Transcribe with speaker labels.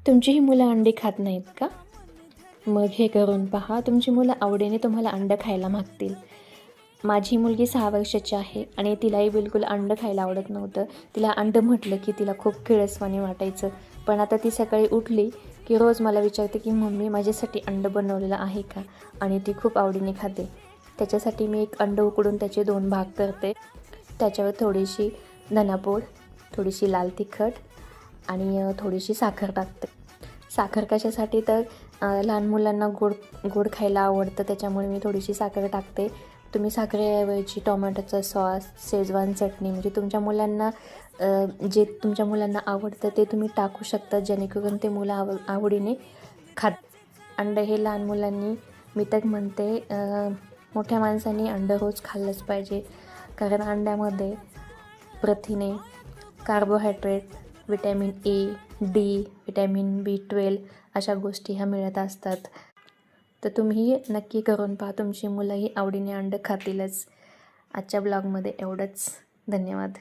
Speaker 1: तुमचीही मुलं अंडी खात नाहीत का? मग हे करून पहा, तुमची मुलं आवडीने तुम्हाला अंडं खायला मागतील. माझी मुलगी 6 वर्षाची आहे आणि तिलाही बिलकुल अंडं खायला आवडत नव्हतं. तिला अंडं म्हटलं की तिला खूप किळसवाणी वाटायचं. पण आता ती सकाळी उठली की रोज मला विचारते की मम्मी माझ्यासाठी अंडं बनवलेलं आहे का? आणि ती खूप आवडीने खाते. त्याच्यासाठी मी एक अंडं उकडून त्याचे 2 भाग करते. त्याच्यावर थोडीशी धनापूड, थोडीशी लाल तिखट आणि थोडीशी साखर टाकते. साखर कशासाठी तर लहान मुलांना गोड गोड खायला आवडतं, त्याच्यामुळे मी थोडीशी साखर टाकते. तुम्ही साखरेऐवजी टोमॅटोचा सॉस, शेजवान चटणी म्हणजे जे तुमच्या मुलांना आवडतं ते तुम्ही टाकू शकता, जेणेकरून ते मुलं आवडीने खात. अंडं हे लहान मुलांनी, मी तर म्हणते मोठ्या माणसांनी अंडं रोज खाल्लंच पाहिजे. कारण अंड्यामध्ये प्रथिने, carbohydrate, vitamin A, D, vitamin B12 अशा गोष्टी ह्या मिळत असतात. तर तुम्ही नक्की करून पहा, तुमची मुलंही आवडीने अंडं खातीलच. आजच्या ब्लॉगमध्ये एवढंच. धन्यवाद.